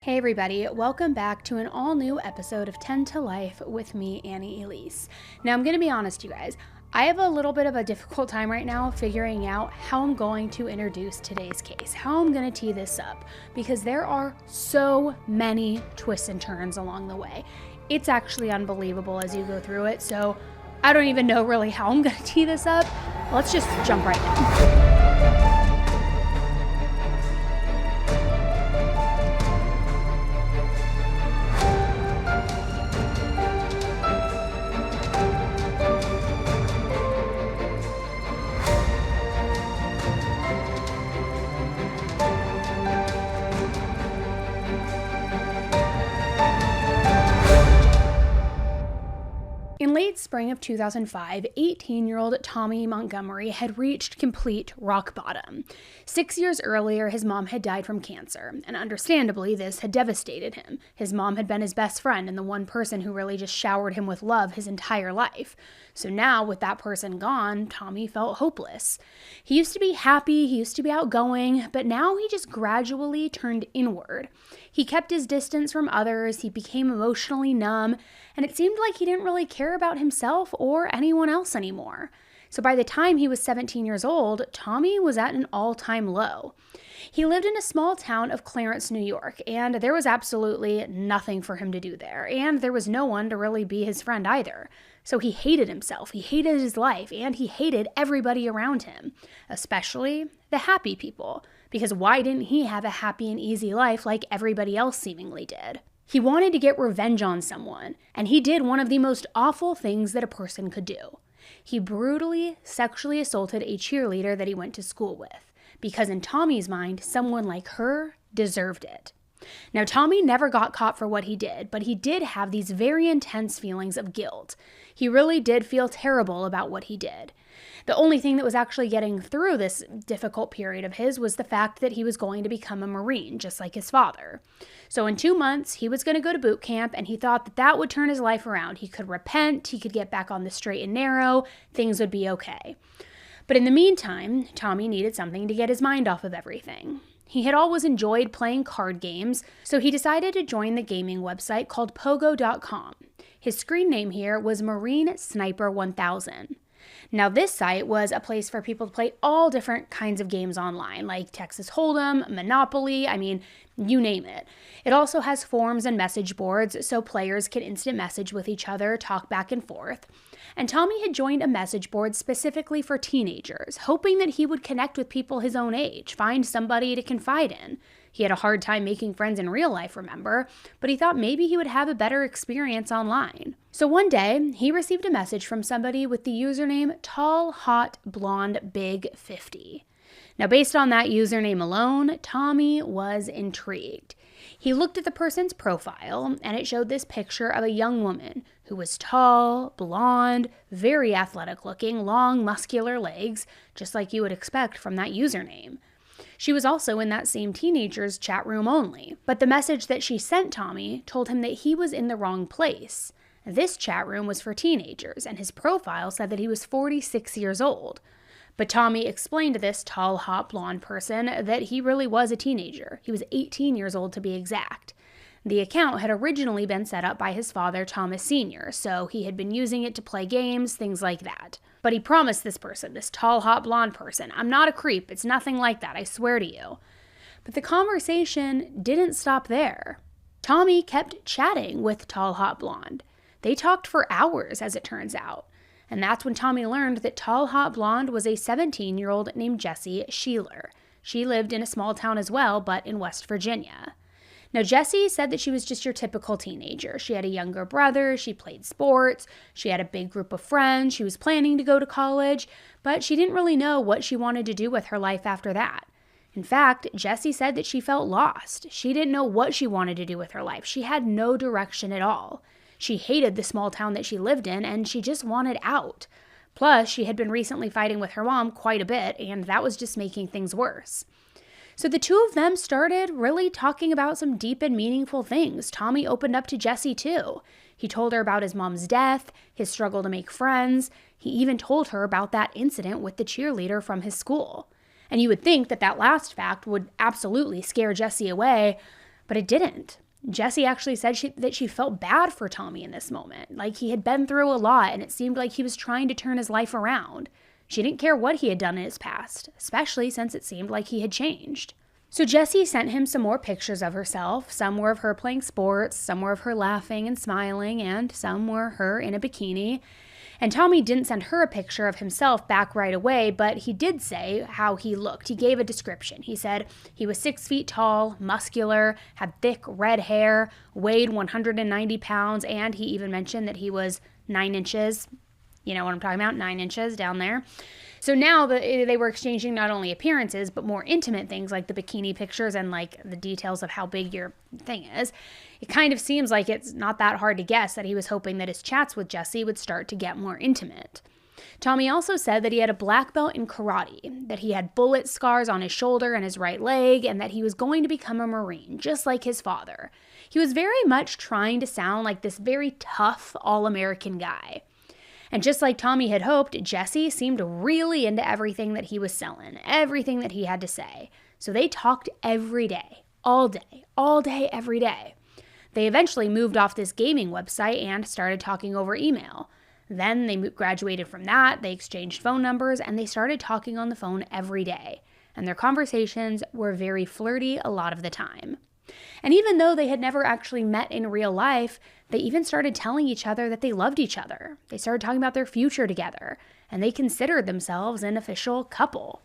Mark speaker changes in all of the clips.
Speaker 1: Hey everybody, welcome back to an all-new episode of 10 to Life with me, Annie Elise. Now I'm going to be honest, you guys, I have a little bit of a difficult time right now figuring out how I'm going to introduce today's case, how I'm going to tee this up, because there are so many twists and turns along the way. It's actually unbelievable as you go through it, so I don't even know really how I'm going to tee this up. Let's just jump right in. In late spring of 2005, 18-year-old Tommy Montgomery had reached complete rock bottom. 6 years earlier, his mom had died from cancer, and understandably, this had devastated him. His mom had been his best friend and the one person who really just showered him with love his entire life. So now, with that person gone, Tommy felt hopeless. He used to be happy, he used to be outgoing, but now he just gradually turned inward. He kept his distance from others, he became emotionally numb, and it seemed like he didn't really care about himself or anyone else anymore. So by the time he was 17 years old, Tommy was at an all-time low. He lived in a small town of Clarence, New York, and there was absolutely nothing for him to do there, and there was no one to really be his friend either. So he hated himself, he hated his life, and he hated everybody around him, especially the happy people, because why didn't he have a happy and easy life like everybody else seemingly did? He wanted to get revenge on someone, and he did one of the most awful things that a person could do. He brutally sexually assaulted a cheerleader that he went to school with, because in Tommy's mind, someone like her deserved it. Now, Tommy never got caught for what he did, but he did have these very intense feelings of guilt. He really did feel terrible about what he did. The only thing that was actually getting through this difficult period of his was the fact that he was going to become a Marine, just like his father. So in 2 months, he was going to go to boot camp, and he thought that that would turn his life around. He could repent, he could get back on the straight and narrow, things would be okay. But in the meantime, Tommy needed something to get his mind off of everything. He had always enjoyed playing card games, so he decided to join the gaming website called Pogo.com. His screen name here was Marine Sniper 1000. Now, this site was a place for people to play all different kinds of games online, like Texas Hold'em, Monopoly, you name it. It also has forums and message boards so players can instant message with each other, talk back and forth. And Tommy had joined a message board specifically for teenagers, hoping that he would connect with people his own age, find somebody to confide in. He had a hard time making friends in real life, remember, but he thought maybe he would have a better experience online. So one day, he received a message from somebody with the username Tall, Hot, Blonde, Big 50. Now, based on that username alone, Tommy was intrigued. He looked at the person's profile, and it showed this picture of a young woman who was tall, blonde, very athletic looking, long, muscular legs, just like you would expect from that username. She was also in that same teenager's chat room only, but the message that she sent Tommy told him that he was in the wrong place. This chat room was for teenagers, and his profile said that he was 46 years old. But Tommy explained to this tall, hot, blonde person that he really was a teenager. He was 18 years old to be exact. The account had originally been set up by his father, Thomas Sr., so he had been using it to play games, things like that. But he promised this person, this tall, hot, blonde person, "I'm not a creep, it's nothing like that, I swear to you." But the conversation didn't stop there. Tommy kept chatting with tall, hot, blonde. They talked for hours, as it turns out. And that's when Tommy learned that tall, hot, blonde was a 17-year-old named Jessie Sheeler. She lived in a small town as well, but in West Virginia. Now, Jessie said that she was just your typical teenager. She had a younger brother, she played sports, she had a big group of friends, she was planning to go to college, but she didn't really know what she wanted to do with her life after that. In fact, Jessie said that she felt lost. She didn't know what she wanted to do with her life. She had no direction at all. She hated the small town that she lived in, and she just wanted out. Plus, she had been recently fighting with her mom quite a bit, and that was just making things worse. So the two of them started really talking about some deep and meaningful things. Tommy opened up to Jessie too. He told her about his mom's death, his struggle to make friends. He even told her about that incident with the cheerleader from his school. And you would think that that last fact would absolutely scare Jessie away, But it didn't. Jessie actually said that she felt bad for Tommy in this moment, like he had been through a lot and it seemed like he was trying to turn his life around. She didn't care what he had done in his past, especially since it seemed like he had changed. So Jessie sent him some more pictures of herself. Some were of her playing sports, some were of her laughing and smiling, and some were her in a bikini. And Tommy didn't send her a picture of himself back right away, but he did say how he looked. He gave a description. He said he was 6 feet tall, muscular, had thick red hair, weighed 190 pounds, and he even mentioned that he was 9 inches. You know what I'm talking about? 9 inches down there. So now they were exchanging not only appearances, but more intimate things like the bikini pictures and like the details of how big your thing is. It kind of seems like it's not that hard to guess that he was hoping that his chats with Jessie would start to get more intimate. Tommy also said that he had a black belt in karate, that he had bullet scars on his shoulder and his right leg, and that he was going to become a Marine, just like his father. He was very much trying to sound like this very tough, all-American guy. And just like Tommy had hoped, Jessie seemed really into everything that he was selling, everything that he had to say. So they talked every day, all day, every day. They eventually moved off this gaming website and started talking over email. Then they graduated from that, they exchanged phone numbers, and they started talking on the phone every day. And their conversations were very flirty a lot of the time. And even though they had never actually met in real life, they even started telling each other that they loved each other. They started talking about their future together, and they considered themselves an official couple.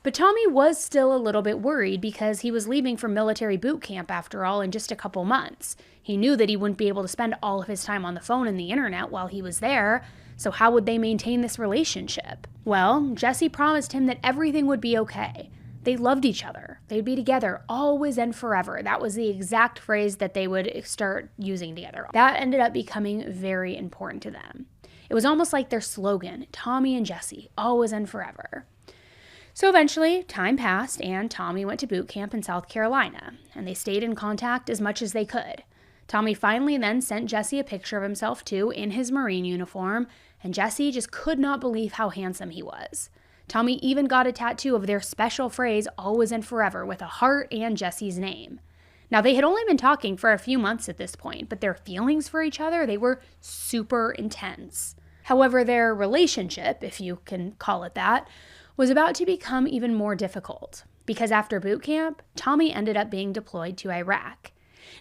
Speaker 1: But Tommy was still a little bit worried because he was leaving for military boot camp after all in just a couple months. He knew that he wouldn't be able to spend all of his time on the phone and the internet while he was there, so how would they maintain this relationship? Well, Jessie promised him that everything would be okay. They loved each other. They'd be together always and forever. That was the exact phrase that they would start using together. That ended up becoming very important to them. It was almost like their slogan, Tommy and Jessie, always and forever. So eventually, time passed, and Tommy went to boot camp in South Carolina, and they stayed in contact as much as they could. Tommy finally then sent Jessie a picture of himself, too, in his Marine uniform, and Jessie just could not believe how handsome he was. Tommy even got a tattoo of their special phrase, always and forever, with a heart and Jessie's name. Now, they had only been talking for a few months at this point, but their feelings for each other, they were super intense. However, their relationship, if you can call it that, was about to become even more difficult, because after boot camp, Tommy ended up being deployed to Iraq.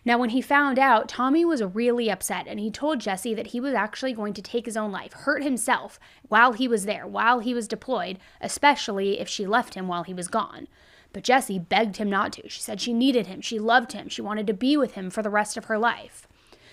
Speaker 1: Now, when he found out, Tommy was really upset, and he told Jessie that he was actually going to take his own life, hurt himself while he was there, while he was deployed, especially if she left him while he was gone. But Jessie begged him not to. She said she needed him, she loved him, she wanted to be with him for the rest of her life.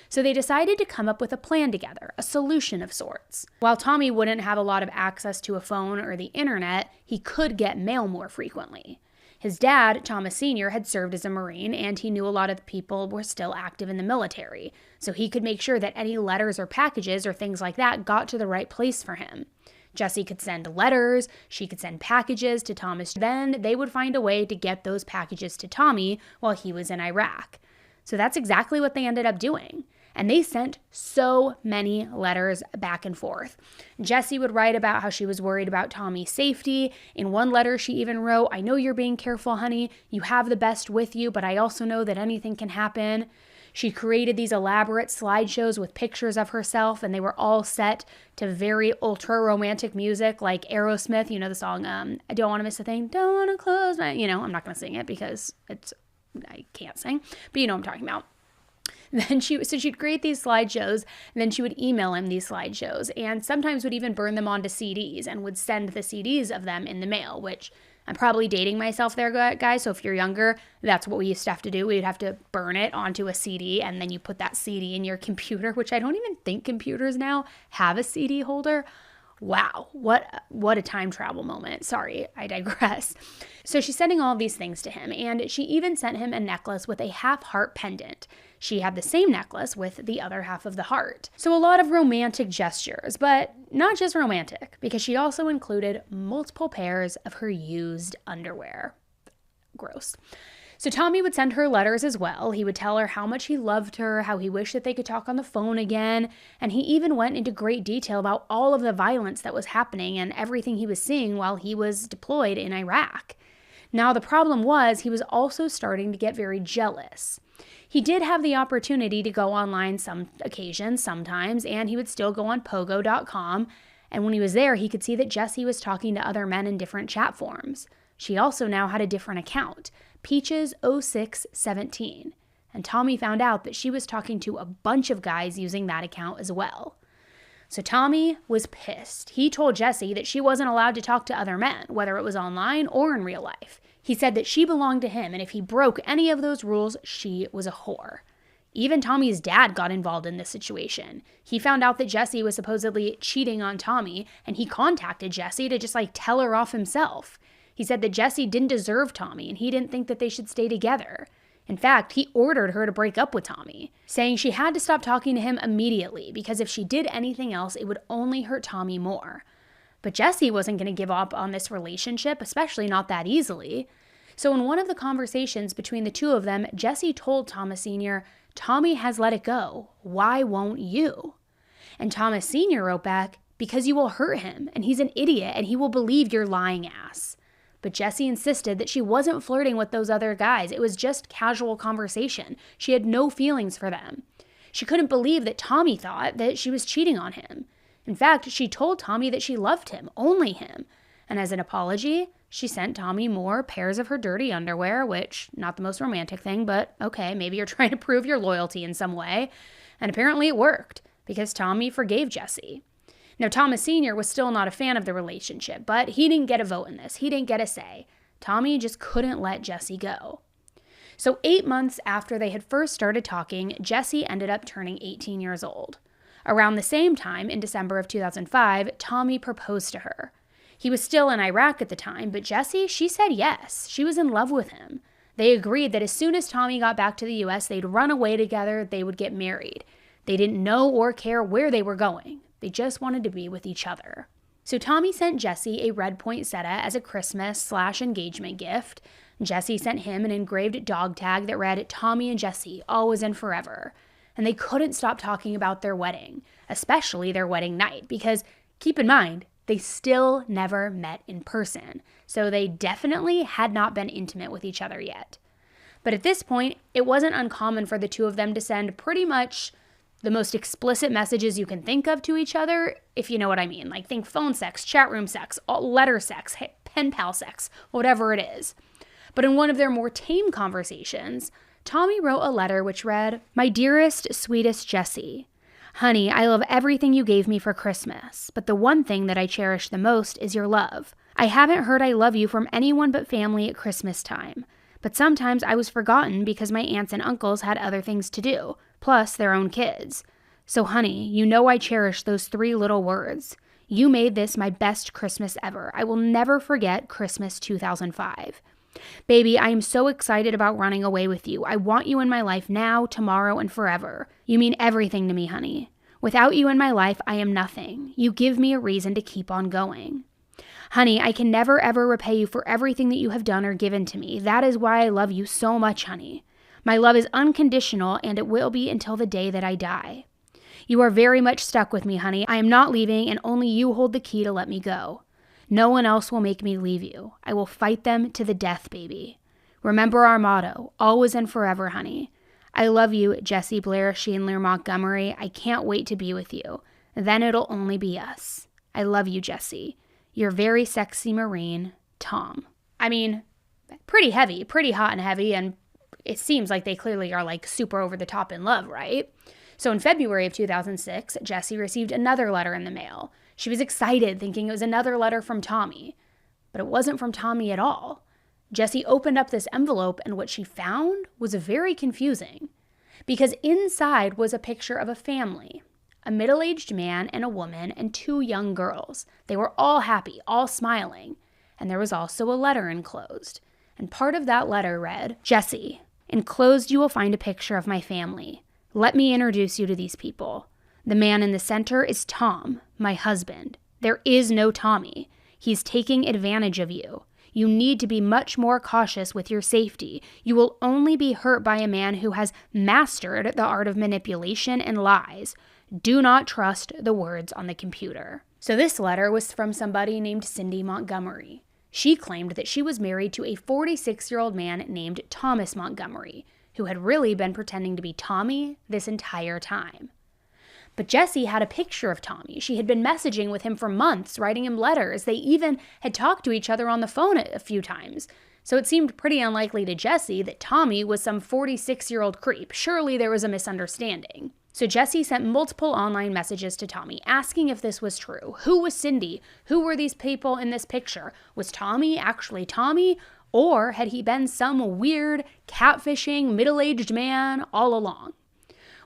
Speaker 1: So they decided to come up with a plan together, a solution of sorts. While Tommy wouldn't have a lot of access to a phone or the internet, he could get mail more frequently. His dad, Thomas Sr., had served as a Marine, and he knew a lot of the people were still active in the military, so he could make sure that any letters or packages or things like that got to the right place for him. Jessie could send letters, she could send packages to Thomas. Then they would find a way to get those packages to Tommy while he was in Iraq. So that's exactly what they ended up doing. And they sent so many letters back and forth. Jessie would write about how she was worried about Tommy's safety. In one letter, she even wrote, "I know you're being careful, honey. You have the best with you, but I also know that anything can happen." She created these elaborate slideshows with pictures of herself, and they were all set to very ultra-romantic music like Aerosmith. You know the song, I don't want to miss a thing, don't want to close my... I'm not going to sing it because I can't sing, but you know what I'm talking about. Then she'd create these slideshows, and then she would email him these slideshows, and sometimes would even burn them onto CDs and would send the CDs of them in the mail, which I'm probably dating myself there, guys. So if you're younger, that's what we used to have to do. We'd have to burn it onto a CD, and then you put that CD in your computer, which I don't even think computers now have a CD holder. Wow, what a time travel moment. Sorry, I digress. So she's sending all of these things to him, and she even sent him a necklace with a half-heart pendant. She had the same necklace with the other half of the heart. So a lot of romantic gestures, but not just romantic, because she also included multiple pairs of her used underwear. Gross. So Tommy would send her letters as well. He would tell her how much he loved her, how he wished that they could talk on the phone again, and he even went into great detail about all of the violence that was happening and everything he was seeing while he was deployed in Iraq. Now, the problem was he was also starting to get very jealous. He did have the opportunity to go online some occasions, sometimes, and he would still go on pogo.com. And when he was there, he could see that Jesse was talking to other men in different chat forums. She also now had a different account, Peaches0617. And Tommy found out that she was talking to a bunch of guys using that account as well. So Tommy was pissed. He told Jesse that she wasn't allowed to talk to other men, whether it was online or in real life. He said that she belonged to him, and if he broke any of those rules, she was a whore. Even Tommy's dad got involved in this situation. He found out that Jesse was supposedly cheating on Tommy, and he contacted Jesse to just tell her off himself. He said that Jesse didn't deserve Tommy, and he didn't think that they should stay together. In fact, he ordered her to break up with Tommy, saying she had to stop talking to him immediately because if she did anything else, it would only hurt Tommy more. But Jesse wasn't going to give up on this relationship, especially not that easily. So in one of the conversations between the two of them, Jesse told Thomas Sr., "Tommy has let it go. Why won't you?" And Thomas Sr. wrote back, "Because you will hurt him, and he's an idiot, and he will believe your lying ass." But Jesse insisted that she wasn't flirting with those other guys. It was just casual conversation. She had no feelings for them. She couldn't believe that Tommy thought that she was cheating on him. In fact, she told Tommy that she loved him, only him. And as an apology, she sent Tommy more pairs of her dirty underwear, which, not the most romantic thing, but okay, maybe you're trying to prove your loyalty in some way. And apparently it worked, because Tommy forgave Jesse. Now, Thomas Sr. was still not a fan of the relationship, but he didn't get a vote in this. He didn't get a say. Tommy just couldn't let Jesse go. So 8 months after they had first started talking, Jesse ended up turning 18 years old. Around the same time, in December of 2005, Tommy proposed to her. He was still in Iraq at the time, but Jesse, she said yes. She was in love with him. They agreed that as soon as Tommy got back to the U.S., they'd run away together, they would get married. They didn't know or care where they were going. They just wanted to be with each other. So Tommy sent Jesse a red poinsettia as a Christmas/engagement gift. Jesse sent him an engraved dog tag that read, "Tommy and Jesse, always and forever." And they couldn't stop talking about their wedding, especially their wedding night, because keep in mind, they still never met in person. So they definitely had not been intimate with each other yet. But at this point, it wasn't uncommon for the two of them to send pretty much the most explicit messages you can think of to each other, if you know what I mean. Think phone sex, chat room sex, letter sex, pen pal sex, whatever it is. But in one of their more tame conversations, Tommy wrote a letter which read, "My dearest, sweetest Jesse, honey, I love everything you gave me for Christmas, but the one thing that I cherish the most is your love. I haven't heard I love you from anyone but family at Christmas time. But sometimes I was forgotten because my aunts and uncles had other things to do, plus their own kids. So honey, you know I cherish those 3 little words. You made this my best Christmas ever. I will never forget Christmas 2005. Baby, I am so excited about running away with you. I want you in my life now, tomorrow, and forever. You mean everything to me, honey. Without you in my life, I am nothing. You give me a reason to keep on going. Honey, I can never ever repay you for everything that you have done or given to me. That is why I love you so much, honey. My love is unconditional, and it will be until the day that I die. You are very much stuck with me, honey. I am not leaving, and only you hold the key to let me go. No one else will make me leave you. I will fight them to the death, baby. Remember our motto, always and forever, honey. I love you, Jesse Blair Chandler Montgomery. I can't wait to be with you. Then it'll only be us. I love you, Jesse. Your very sexy Marine, Tom." I mean, pretty heavy, pretty hot and heavy, and it seems like they clearly are super over the top in love, right? So in February of 2006, Jesse received another letter in the mail. She was excited, thinking it was another letter from Tommy. But it wasn't from Tommy at all. Jesse opened up this envelope, and what she found was very confusing. Because inside was a picture of a family. A middle-aged man and a woman and 2 young girls. They were all happy, all smiling. And there was also a letter enclosed. And part of that letter read, "Jesse, enclosed you will find a picture of my family. Let me introduce you to these people. The man in the center is Tom, my husband. There is no Tommy. He's taking advantage of you. You need to be much more cautious with your safety. You will only be hurt by a man who has mastered the art of manipulation and lies. Do not trust the words on the computer." So this letter was from somebody named Cindy Montgomery. She claimed that she was married to a 46-year-old man named Thomas Montgomery. who had really been pretending to be Tommy this entire time. But Jessie had a picture of Tommy. She had been messaging with him for months, writing him letters. They even had talked to each other on the phone a few times. So it seemed pretty unlikely to Jessie that Tommy was some 46-year-old creep. Surely there was a misunderstanding. So Jessie sent multiple online messages to Tommy asking if this was true. Who was Cindy? Who were these people in this picture? Was Tommy actually Tommy? Or had he been some weird, catfishing, middle-aged man all along?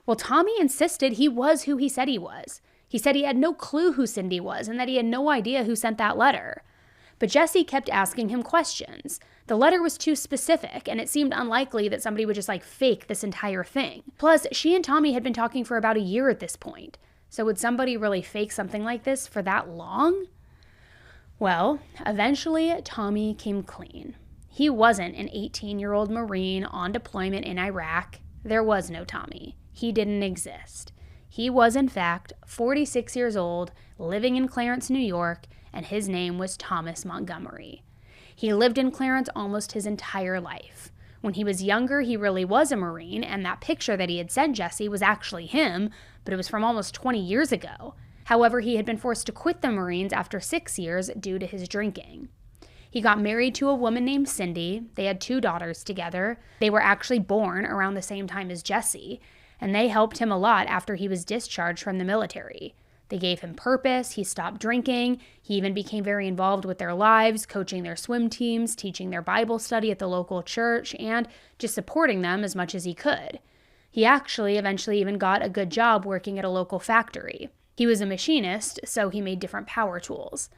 Speaker 1: Well, Tommy insisted he was who he said he was. He said he had no clue who Cindy was and that he had no idea who sent that letter. But Jessie kept asking him questions. The letter was too specific, and it seemed unlikely that somebody would just fake this entire thing. Plus, she and Tommy had been talking for about a year at this point. So would somebody really fake something like this for that long? Well, eventually Tommy came clean. He wasn't an 18-year-old Marine on deployment in Iraq. There was no Tommy. He didn't exist. He was, in fact, 46 years old, living in Clarence, New York, and his name was Thomas Montgomery. He lived in Clarence almost his entire life. When he was younger, he really was a Marine, and that picture that he had sent Jessie was actually him, but it was from almost 20 years ago. However, he had been forced to quit the Marines after 6 years due to his drinking. He got married to a woman named Cindy. They had 2 daughters together. They were actually born around the same time as Jessie, and they helped him a lot after he was discharged from the military. They gave him purpose, he stopped drinking, he even became very involved with their lives, coaching their swim teams, teaching their Bible study at the local church, and just supporting them as much as he could. He actually eventually even got a good job working at a local factory. He was a machinist, so he made different power tools.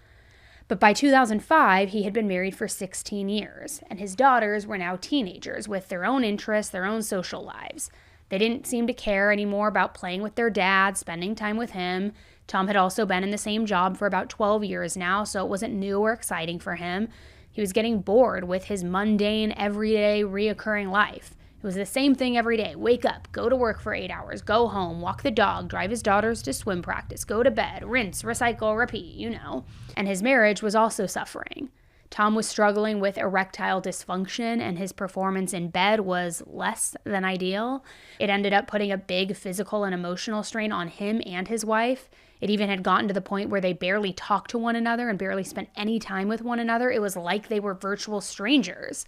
Speaker 1: But by 2005, he had been married for 16 years, and his daughters were now teenagers with their own interests, their own social lives. They didn't seem to care anymore about playing with their dad, spending time with him. Tom had also been in the same job for about 12 years now, so it wasn't new or exciting for him. He was getting bored with his mundane, everyday, reoccurring life. It was the same thing every day. Wake up, go to work for 8 hours, go home, walk the dog, drive his daughters to swim practice, go to bed, rinse, recycle, repeat, you know. And his marriage was also suffering. Tom was struggling with erectile dysfunction, and his performance in bed was less than ideal. It ended up putting a big physical and emotional strain on him and his wife. It even had gotten to the point where they barely talked to one another and barely spent any time with one another. It was like they were virtual strangers.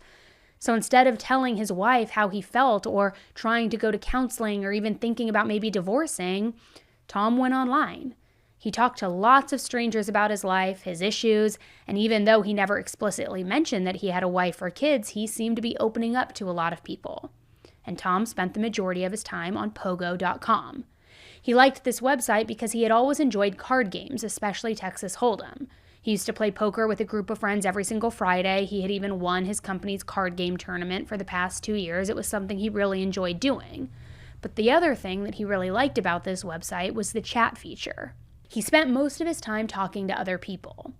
Speaker 1: So instead of telling his wife how he felt or trying to go to counseling or even thinking about maybe divorcing, Tom went online. He talked to lots of strangers about his life, his issues, and even though he never explicitly mentioned that he had a wife or kids, he seemed to be opening up to a lot of people. And Tom spent the majority of his time on Pogo.com. He liked this website because he had always enjoyed card games, especially Texas Hold'em. He used to play poker with a group of friends every single Friday. He had even won his company's card game tournament for the past 2 years. It was something he really enjoyed doing. But the other thing that he really liked about this website was the chat feature. He spent most of his time talking to other people.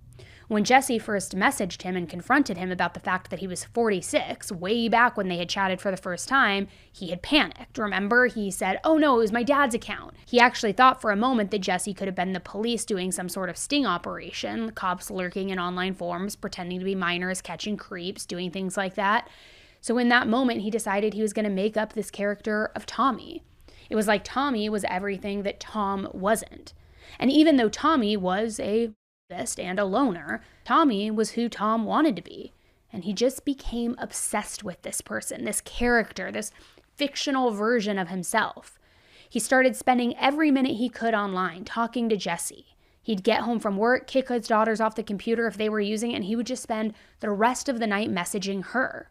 Speaker 1: When Jessie first messaged him and confronted him about the fact that he was 46, way back when they had chatted for the first time, he had panicked. Remember? He said, "Oh no, it was my dad's account." He actually thought for a moment that Jessie could have been the police doing some sort of sting operation, cops lurking in online forums, pretending to be minors, catching creeps, doing things like that. So in that moment, he decided he was going to make up this character of Tommy. It was like Tommy was everything that Tom wasn't. And even though Tommy was a and a loner, Tommy was who Tom wanted to be. And he just became obsessed with this person, this character, this fictional version of himself. He started spending every minute he could online talking to Jessie. He'd get home from work, kick his daughters off the computer if they were using it, and he would just spend the rest of the night messaging her.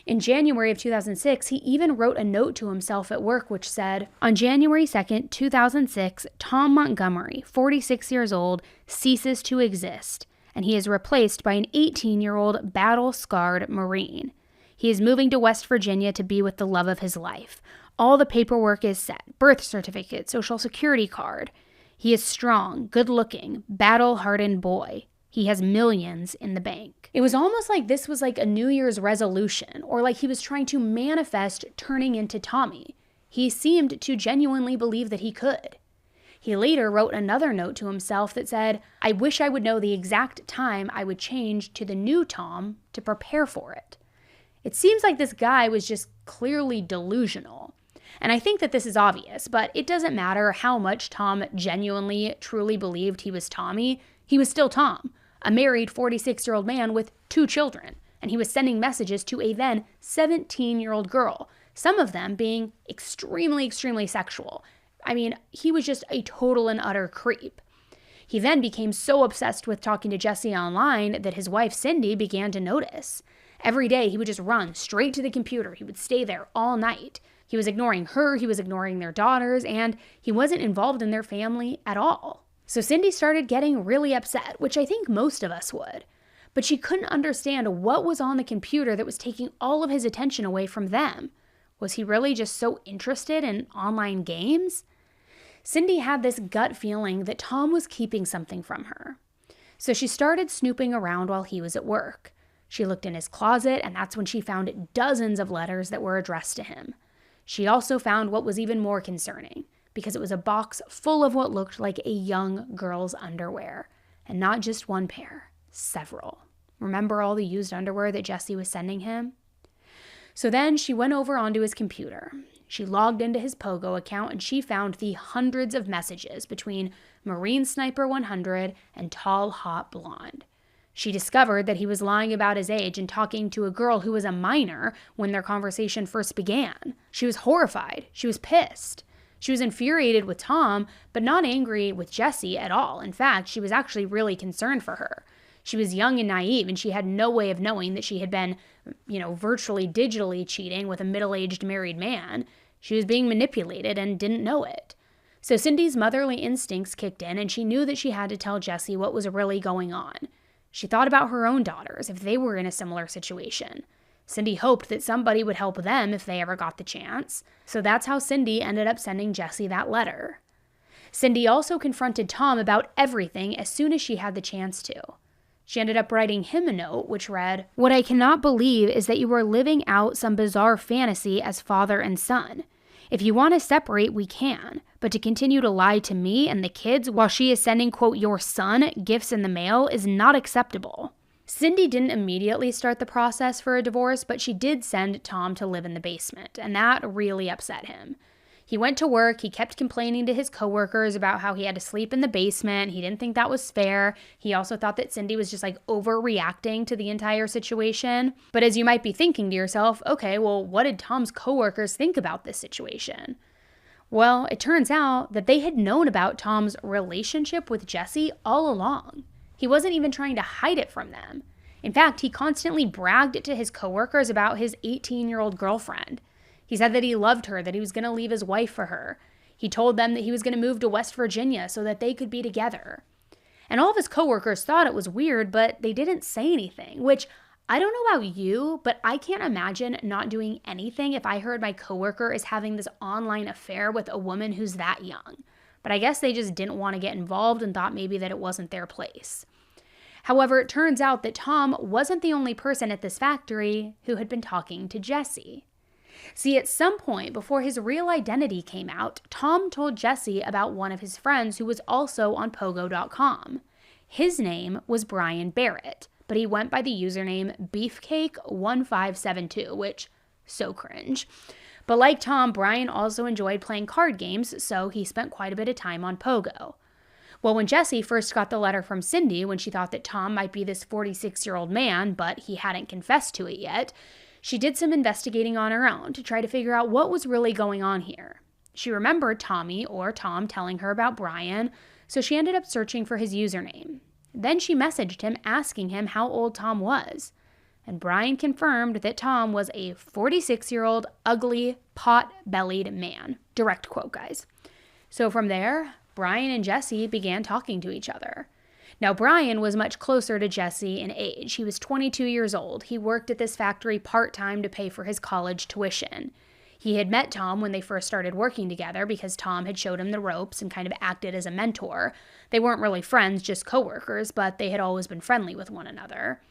Speaker 1: In January of 2006, he even wrote a note to himself at work which said, "On January 2nd, 2006, Tom Montgomery, 46 years old, ceases to exist, and he is replaced by an 18-year-old battle-scarred Marine. He is moving to West Virginia to be with the love of his life. All the paperwork is set, birth certificate, social security card. He is strong, good-looking, battle-hardened boy. He has millions in the bank." It was almost like this was like a New Year's resolution, or like he was trying to manifest turning into Tommy. He seemed to genuinely believe that he could. He later wrote another note to himself that said, "I wish I would know the exact time I would change to the new Tom to prepare for it." It seems like this guy was just clearly delusional. And I think that this is obvious, but it doesn't matter how much Tom genuinely, truly believed he was Tommy, he was still Tom, a married 46-year-old man with 2 children, and he was sending messages to a then 17-year-old girl, some of them being extremely, extremely sexual. I mean, he was just a total and utter creep. He then became so obsessed with talking to Jesse online that his wife Cindy began to notice. Every day he would just run straight to the computer. He would stay there all night. He was ignoring her, he was ignoring their daughters, and he wasn't involved in their family at all. So Cindy started getting really upset, which I think most of us would. But she couldn't understand what was on the computer that was taking all of his attention away from them. Was he really just so interested in online games? Cindy had this gut feeling that Tom was keeping something from her. So she started snooping around while he was at work. She looked in his closet, and that's when she found dozens of letters that were addressed to him. She also found what was even more concerning, because it was a box full of what looked like a young girl's underwear. And not just one pair, several. Remember all the used underwear that Jesse was sending him? So then she went over onto his computer. She logged into his Pogo account and she found the hundreds of messages between Marine Sniper 100 and Tall Hot Blonde. She discovered that he was lying about his age and talking to a girl who was a minor when their conversation first began. She was horrified. She was pissed. She was infuriated with Tom, but not angry with Jesse at all. In fact, she was actually really concerned for her. She was young and naive, and she had no way of knowing that she had been, virtually digitally cheating with a middle-aged married man. She was being manipulated and didn't know it. So Cindy's motherly instincts kicked in, and she knew that she had to tell Jesse what was really going on. She thought about her own daughters if they were in a similar situation. Cindy hoped that somebody would help them if they ever got the chance. So that's how Cindy ended up sending Jesse that letter. Cindy also confronted Tom about everything as soon as she had the chance to. She ended up writing him a note which read, "What I cannot believe is that you are living out some bizarre fantasy as father and son. If you want to separate, we can. But to continue to lie to me and the kids while she is sending, quote, your son gifts in the mail is not acceptable." Cindy didn't immediately start the process for a divorce, but she did send Tom to live in the basement, and that really upset him. He went to work, he kept complaining to his coworkers about how he had to sleep in the basement, he didn't think that was fair. He also thought that Cindy was just overreacting to the entire situation. But as you might be thinking to yourself, okay, well, what did Tom's coworkers think about this situation? Well, it turns out that they had known about Tom's relationship with Jesse all along. He wasn't even trying to hide it from them. In fact, he constantly bragged to his coworkers about his 18-year-old girlfriend. He said that he loved her, that he was going to leave his wife for her. He told them that he was going to move to West Virginia so that they could be together. And all of his coworkers thought it was weird, but they didn't say anything, which I don't know about you, but I can't imagine not doing anything if I heard my coworker is having this online affair with a woman who's that young. But I guess they just didn't want to get involved and thought maybe that it wasn't their place. However, it turns out that Tom wasn't the only person at this factory who had been talking to Jesse. See, at some point before his real identity came out, Tom told Jesse about one of his friends who was also on Pogo.com. His name was Brian Barrett, but he went by the username Beefcake1572, which, so cringe. But like Tom, Brian also enjoyed playing card games, so he spent quite a bit of time on Pogo. Well, when Jessie first got the letter from Cindy, when she thought that Tom might be this 46-year-old man, but he hadn't confessed to it yet, she did some investigating on her own to try to figure out what was really going on here. She remembered Tommy or Tom telling her about Brian, so she ended up searching for his username. Then she messaged him asking him how old Tom was. And Brian confirmed that Tom was a 46-year-old, ugly, pot-bellied man. Direct quote, guys. So from there, Brian and Jessie began talking to each other. Now, Brian was much closer to Jesse in age. He was 22 years old. He worked at this factory part-time to pay for his college tuition. He had met Tom when they first started working together because Tom had showed him the ropes and kind of acted as a mentor. They weren't really friends, just coworkers, but they had always been friendly with one another.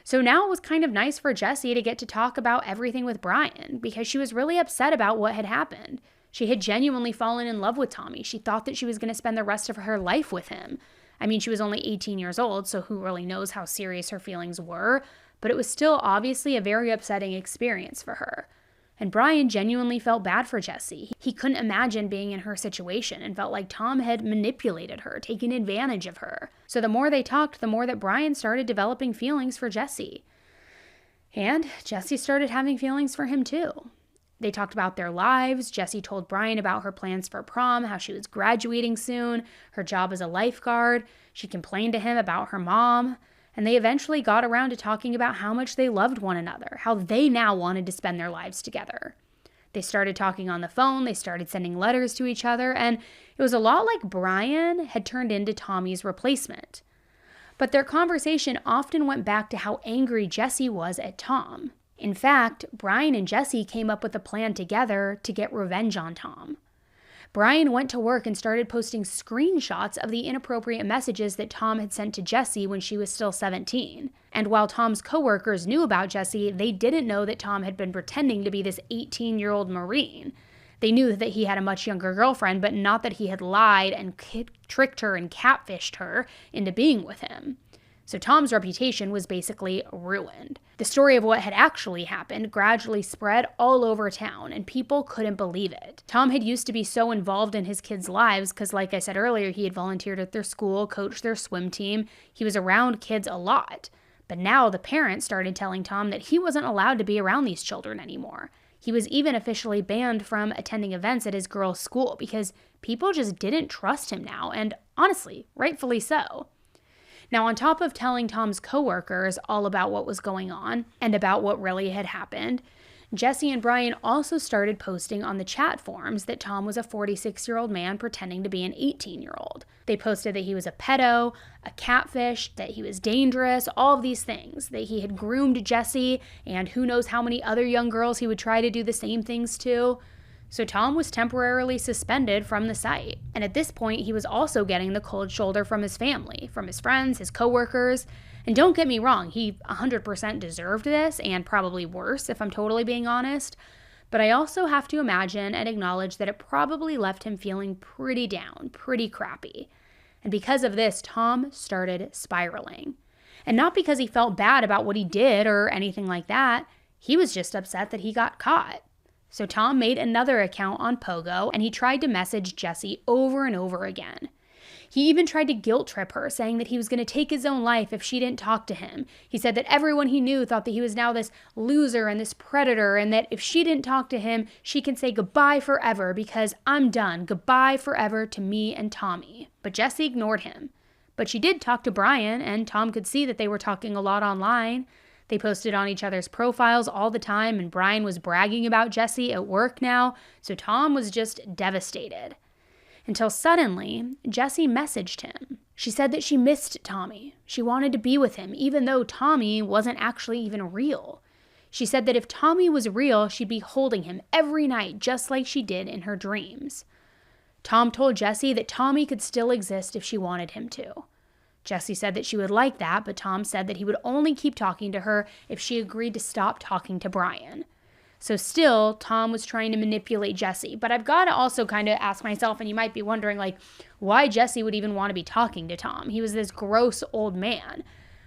Speaker 1: So now it was kind of nice for Jessie to get to talk about everything with Brian because she was really upset about what had happened. She had genuinely fallen in love with Tommy. She thought that she was going to spend the rest of her life with him. I mean, she was only 18 years old, so who really knows how serious her feelings were, but it was still obviously a very upsetting experience for her. And Brian genuinely felt bad for Jessie. He couldn't imagine being in her situation and felt like Tom had manipulated her, taken advantage of her. So the more they talked, the more that Brian started developing feelings for Jessie. And Jessie started having feelings for him too. They talked about their lives. Jessie told Brian about her plans for prom, how she was graduating soon, her job as a lifeguard. She complained to him about her mom. And they eventually got around to talking about how much they loved one another, how they now wanted to spend their lives together. They started talking on the phone, they started sending letters to each other, and it was a lot like Brian had turned into Tommy's replacement. But their conversation often went back to how angry Jessie was at Tom. In fact, Brian and Jessie came up with a plan together to get revenge on Tom. Brian went to work and started posting screenshots of the inappropriate messages that Tom had sent to Jessie when she was still 17. And while Tom's coworkers knew about Jessie, they didn't know that Tom had been pretending to be this 18-year-old Marine. They knew that he had a much younger girlfriend, but not that he had lied and tricked her and catfished her into being with him. So Tom's reputation was basically ruined. The story of what had actually happened gradually spread all over town, and people couldn't believe it. Tom had used to be so involved in his kids' lives because, like I said earlier, he had volunteered at their school, coached their swim team. He was around kids a lot. But now the parents started telling Tom that he wasn't allowed to be around these children anymore. He was even officially banned from attending events at his girls' school because people just didn't trust him now, and honestly, rightfully so. Now, on top of telling Tom's coworkers all about what was going on and about what really had happened, Jessie and Brian also started posting on the chat forums that Tom was a 46-year-old man pretending to be an 18-year-old. They posted that he was a pedo, a catfish, that he was dangerous, all of these things, that he had groomed Jessie, and who knows how many other young girls he would try to do the same things to. So Tom was temporarily suspended from the site. And at this point, he was also getting the cold shoulder from his family, from his friends, his coworkers. And don't get me wrong, he 100% deserved this, and probably worse if I'm totally being honest. But I also have to imagine and acknowledge that it probably left him feeling pretty down, pretty crappy. And because of this, Tom started spiraling. And not because he felt bad about what he did or anything like that. He was just upset that he got caught. So Tom made another account on Pogo, and he tried to message Jessie over and over again. He even tried to guilt trip her, saying that he was going to take his own life if she didn't talk to him. He said that everyone he knew thought that he was now this loser and this predator, and that if she didn't talk to him, she can say goodbye forever because I'm done. Goodbye forever to me and Tommy. But Jessie ignored him. But she did talk to Brian, and Tom could see that they were talking a lot online. They posted on each other's profiles all the time, and Brian was bragging about Jessie at work now, so Tom was just devastated. Until suddenly, Jessie messaged him. She said that she missed Tommy. She wanted to be with him, even though Tommy wasn't actually even real. She said that if Tommy was real, she'd be holding him every night, just like she did in her dreams. Tom told Jessie that Tommy could still exist if she wanted him to. Jessie said that she would like that, but Tom said that he would only keep talking to her if she agreed to stop talking to Brian. So still, Tom was trying to manipulate Jessie. But I've got to also kind of ask myself, and you might be wondering, like, why Jessie would even want to be talking to Tom. He was this gross old man.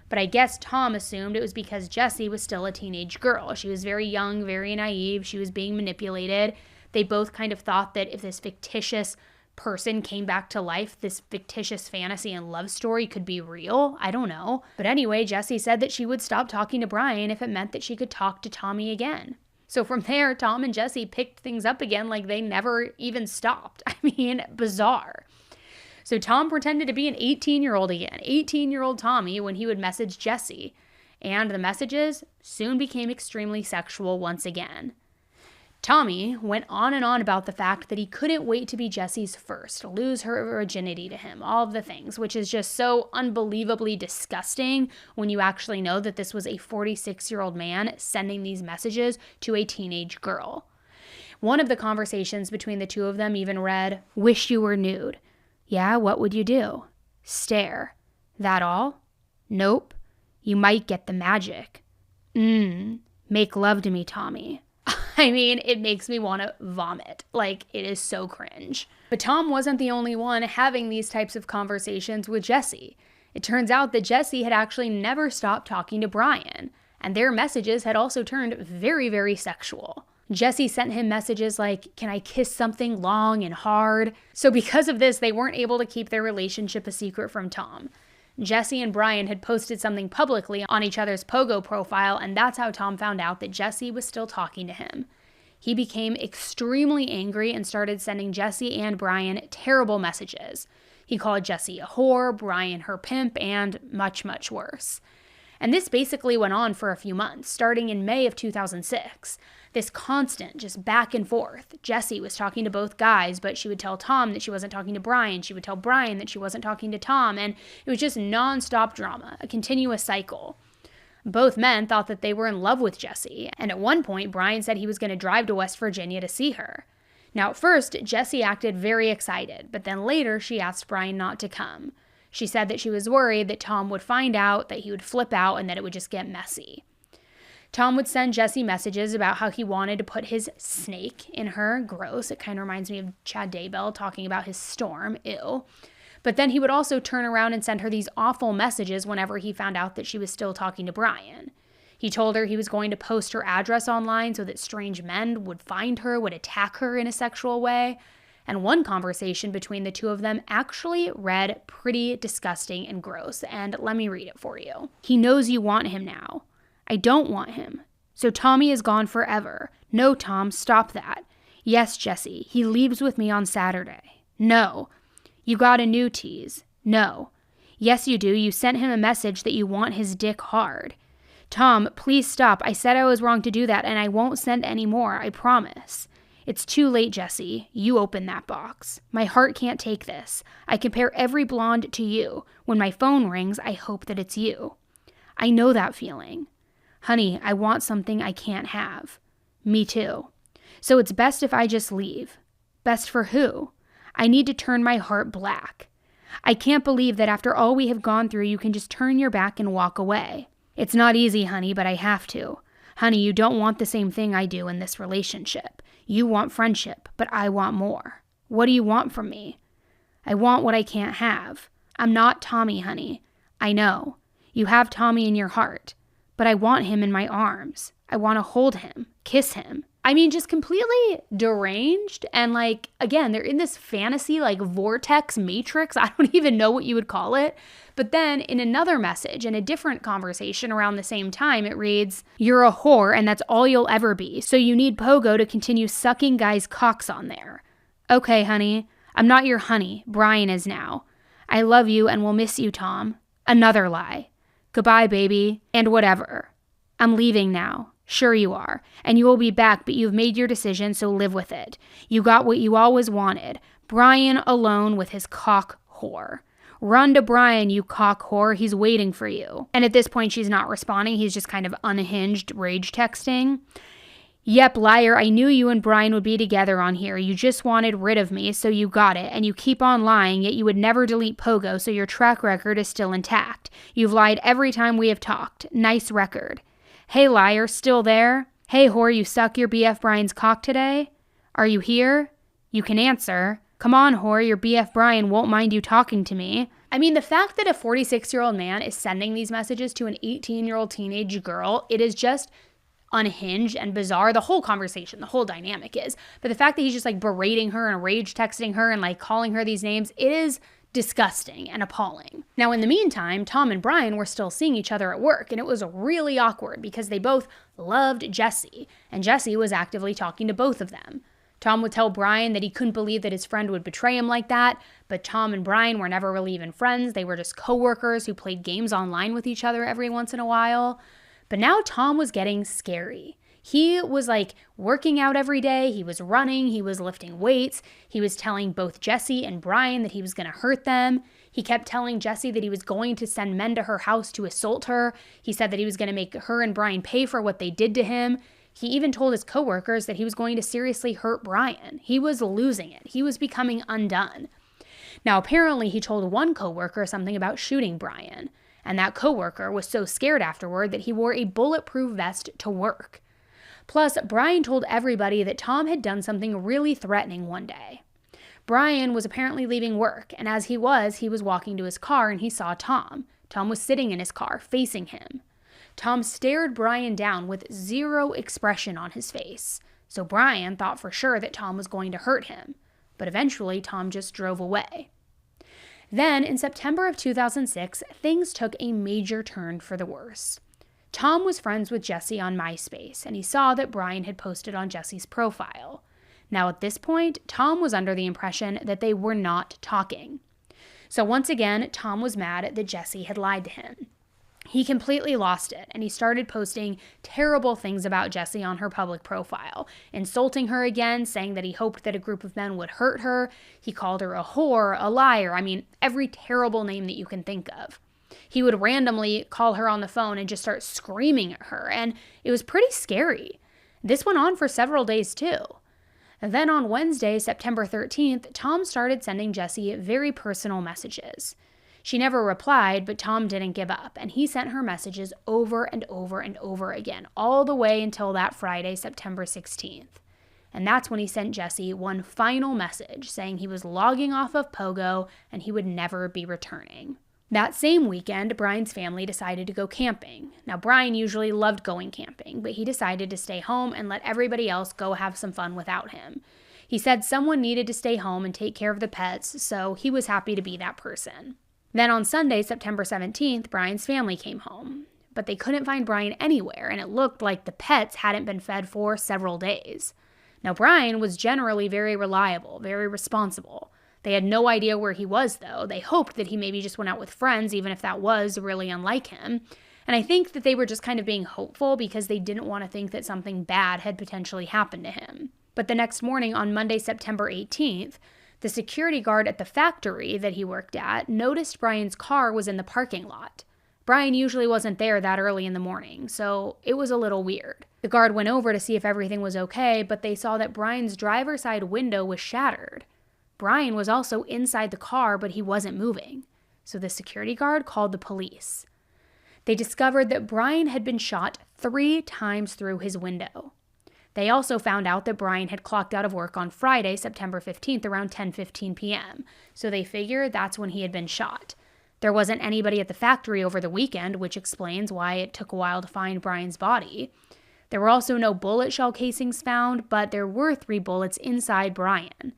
Speaker 1: But I guess Tom assumed it was because Jessie was still a teenage girl. She was very young, very naive. She was being manipulated. They both kind of thought that if this fictitious person came back to life, this fictitious fantasy and love story could be real. I don't know. But anyway, Jessie said that she would stop talking to Brian if it meant that she could talk to Tommy again. So from there, Tom and Jessie picked things up again like they never even stopped. I mean, bizarre. So Tom pretended to be an 18-year-old again, 18-year-old Tommy, when he would message Jessie. And the messages soon became extremely sexual once again. Tommy went on and on about the fact that he couldn't wait to be Jessie's first, lose her virginity to him, all of the things, which is just so unbelievably disgusting when you actually know that this was a 46-year-old man sending these messages to a teenage girl. One of the conversations between the two of them even read, "Wish you were nude. Yeah, what would you do? Stare. That all? Nope. You might get the magic. Make love to me, Tommy." I mean, it makes me want to vomit. Like, it is so cringe. But Tom wasn't the only one having these types of conversations with Jessie. It turns out that Jessie had actually never stopped talking to Brian. and their messages had also turned very, very sexual. Jesse sent him messages like, "Can I kiss something long and hard?" So because of this, they weren't able to keep their relationship a secret from Tom. Jesse and Brian had posted something publicly on each other's Pogo profile, and that's how Tom found out that Jesse was still talking to him. He became extremely angry and started sending Jesse and Brian terrible messages. He called Jesse a whore, Brian her pimp, and much, much worse. And this basically went on for a few months, starting in May of 2006. This constant, just back and forth. Jesse was talking to both guys, but she would tell Tom that she wasn't talking to Brian. She would tell Brian that she wasn't talking to Tom, and it was just nonstop drama, a continuous cycle. Both men thought that they were in love with Jesse, and at one point, Brian said he was going to drive to West Virginia to see her. Now, at first, Jesse acted very excited, but then later she asked Brian not to come. She said that she was worried that Tom would find out, that he would flip out, and that it would just get messy. Tom would send Jesse messages about how he wanted to put his snake in her. Gross. It kind of reminds me of Chad Daybell talking about his storm. Ew. But then he would also turn around and send her these awful messages whenever he found out that she was still talking to Brian. He told her he was going to post her address online so that strange men would find her, would attack her in a sexual way. And one conversation between the two of them actually read pretty disgusting and gross, and let me read it for you. "He knows you want him now. I don't want him. So Tommy is gone forever. No, Tom, stop that. Yes, Jesse, he leaves with me on Saturday. No. You got a new tease. No. Yes, you do. You sent him a message that you want his dick hard. Tom, please stop. I said I was wrong to do that, and I won't send any more, I promise. It's too late, Jesse. You open that box. My heart can't take this. I compare every blonde to you. When my phone rings, I hope that it's you. I know that feeling. Honey, I want something I can't have. Me too. So it's best if I just leave. Best for who? I need to turn my heart black. I can't believe that after all we have gone through, you can just turn your back and walk away. It's not easy, honey, but I have to. Honey, you don't want the same thing I do in this relationship. You want friendship, but I want more. What do you want from me? I want what I can't have. I'm not Tommy, honey. I know. You have Tommy in your heart. But I want him in my arms. I want to hold him, kiss him. I mean, just completely deranged. And like, again, they're in this fantasy, like vortex matrix. I don't even know what you would call it. But then in another message, in a different conversation around the same time, it reads, "You're a whore and that's all you'll ever be. So you need Pogo to continue sucking guys' cocks on there. Okay, honey. I'm not your honey. Brian is now. I love you and will miss you, Tom." Another lie. "Goodbye, baby, and whatever. I'm leaving now. Sure you are. And you will be back, but you've made your decision, so live with it. You got what you always wanted. Brian alone with his cock whore. Run to Brian, you cock whore. He's waiting for you." And at this point, she's not responding. He's just kind of unhinged rage texting. "Yep, liar. I knew you and Brian would be together on here. You just wanted rid of me, so you got it. And you keep on lying, yet you would never delete Pogo, so your track record is still intact. You've lied every time we have talked. Nice record. Hey, liar, still there? Hey, whore, you suck your BF Brian's cock today? Are you here? You can answer. Come on, whore, your BF Brian won't mind you talking to me." I mean, the fact that a 46-year-old man is sending these messages to an 18-year-old teenage girl, it is just unhinged and bizarre. The whole conversation, the whole dynamic is. But the fact that he's just like berating her and rage texting her and like calling her these names, it is disgusting and appalling. Now, in the meantime, Tom and Brian were still seeing each other at work, and it was really awkward because they both loved Jesse, and Jesse was actively talking to both of them. Tom would tell Brian that he couldn't believe that his friend would betray him like that, but Tom and Brian were never really even friends. They were just coworkers who played games online with each other every once in a while. But now Tom was getting scary. He was like working out every day. He was running. He was lifting weights. He was telling both Jesse and Brian that he was going to hurt them. He kept telling Jesse that he was going to send men to her house to assault her. He said that he was going to make her and Brian pay for what they did to him. He even told his coworkers that he was going to seriously hurt Brian. He was losing it. He was becoming undone. Now, apparently, he told one coworker something about shooting Brian, and that coworker was so scared afterward that he wore a bulletproof vest to work. Plus, Brian told everybody that Tom had done something really threatening one day. Brian was apparently leaving work, and as he was walking to his car and he saw Tom. Tom was sitting in his car, facing him. Tom stared Brian down with zero expression on his face, so Brian thought for sure that Tom was going to hurt him, but eventually Tom just drove away. Then, in September of 2006, things took a major turn for the worse. Tom was friends with Jesse on MySpace, and he saw that Brian had posted on Jesse's profile. Now at this point, Tom was under the impression that they were not talking. So once again, Tom was mad that Jesse had lied to him. He completely lost it, and he started posting terrible things about Jessie on her public profile, insulting her again, saying that he hoped that a group of men would hurt her. He called her a whore, a liar, every terrible name that you can think of. He would randomly call her on the phone and just start screaming at her, and it was pretty scary. This went on for several days too. And then on Wednesday, September 13th, Tom started sending Jessie very personal messages. She never replied, but Tom didn't give up, and he sent her messages over and over and over again, all the way until that Friday, September 16th. And that's when he sent Jesse one final message saying he was logging off of Pogo and he would never be returning. That same weekend, Brian's family decided to go camping. Now, Brian usually loved going camping, but he decided to stay home and let everybody else go have some fun without him. He said someone needed to stay home and take care of the pets, so he was happy to be that person. Then on Sunday, September 17th, Brian's family came home. But they couldn't find Brian anywhere, and it looked like the pets hadn't been fed for several days. Now, Brian was generally very reliable, very responsible. They had no idea where he was, though. They hoped that he maybe just went out with friends, even if that was really unlike him. And I think that they were just kind of being hopeful because they didn't want to think that something bad had potentially happened to him. But the next morning, on Monday, September 18th, the security guard at the factory that he worked at noticed Brian's car was in the parking lot. Brian usually wasn't there that early in the morning, so it was a little weird. The guard went over to see if everything was okay, but they saw that Brian's driver's side window was shattered. Brian was also inside the car, but he wasn't moving. So the security guard called the police. They discovered that Brian had been shot 3 times through his window. They also found out that Brian had clocked out of work on Friday, September 15th, around 10:15 p.m., so they figured that's when he had been shot. There wasn't anybody at the factory over the weekend, which explains why it took a while to find Brian's body. There were also no bullet shell casings found, but there were 3 bullets inside Brian.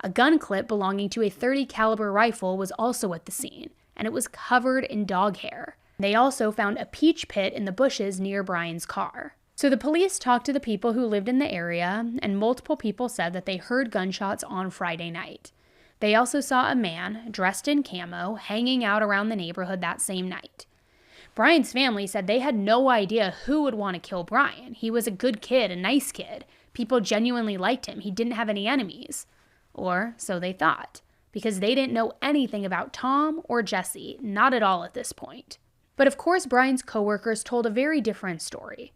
Speaker 1: A gun clip belonging to a .30 caliber rifle was also at the scene, and it was covered in dog hair. They also found a peach pit in the bushes near Brian's car. So the police talked to the people who lived in the area, and multiple people said that they heard gunshots on Friday night. They also saw a man, dressed in camo, hanging out around the neighborhood that same night. Brian's family said they had no idea who would want to kill Brian. He was a good kid, a nice kid. People genuinely liked him. He didn't have any enemies. Or so they thought, because they didn't know anything about Tom or Jesse, not at all at this point. But of course, Brian's coworkers told a very different story.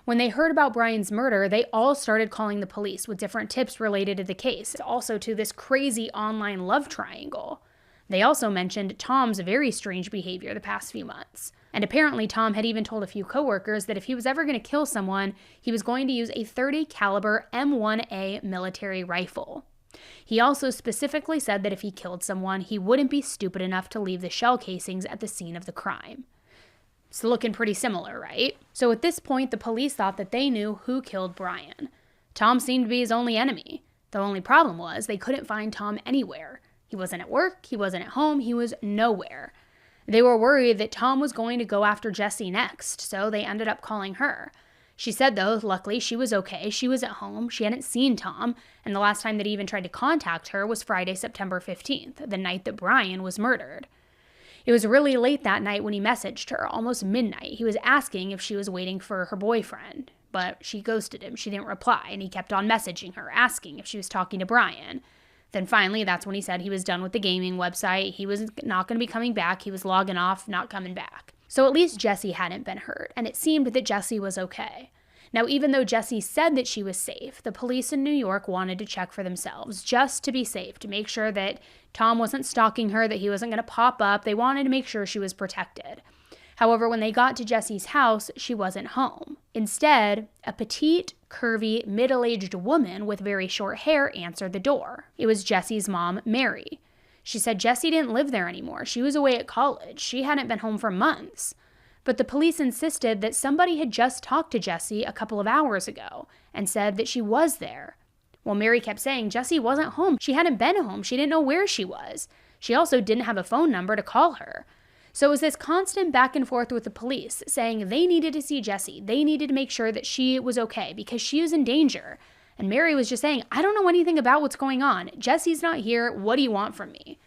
Speaker 1: When they heard about Brian's murder, they all started calling the police with different tips related to the case, also to this crazy online love triangle. They also mentioned Tom's very strange behavior the past few months. And apparently Tom had even told a few coworkers that if he was ever going to kill someone, he was going to use a .30 caliber M1A military rifle. He also specifically said that if he killed someone, he wouldn't be stupid enough to leave the shell casings at the scene of the crime. It's looking pretty similar, right? So at this point, the police thought that they knew who killed Brian. Tom seemed to be his only enemy. The only problem was they couldn't find Tom anywhere. He wasn't at work, he wasn't at home, he was nowhere. They were worried that Tom was going to go after Jesse next, so they ended up calling her. She said, though, luckily she was okay. She was at home, she hadn't seen Tom, and the last time that he even tried to contact her was Friday, September 15th, the night that Brian was murdered. It was really late that night when he messaged her, almost midnight. He was asking if she was waiting for her boyfriend, but she ghosted him. She didn't reply, and he kept on messaging her, asking if she was talking to Brian. Then finally, that's when he said he was done with the gaming website. He was not going to be coming back. He was logging off, not coming back. So at least Jesse hadn't been hurt, and it seemed that Jesse was okay. Now, even though Jesse said that she was safe, the police in New York wanted to check for themselves, just to be safe, to make sure that Tom wasn't stalking her, that he wasn't going to pop up. They wanted to make sure she was protected. However, when they got to Jesse's house, she wasn't home. Instead, a petite, curvy, middle-aged woman with very short hair answered the door. It was Jesse's mom, Mary. She said Jesse didn't live there anymore. She was away at college. She hadn't been home for months. But the police insisted that somebody had just talked to Jesse a couple of hours ago and said that she was there. Well, Mary kept saying Jesse wasn't home. She hadn't been home. She didn't know where she was. She also didn't have a phone number to call her. So it was this constant back and forth with the police saying they needed to see Jesse. They needed to make sure that she was okay because she was in danger. And Mary was just saying, I don't know anything about what's going on. Jesse's not here. What do you want from me?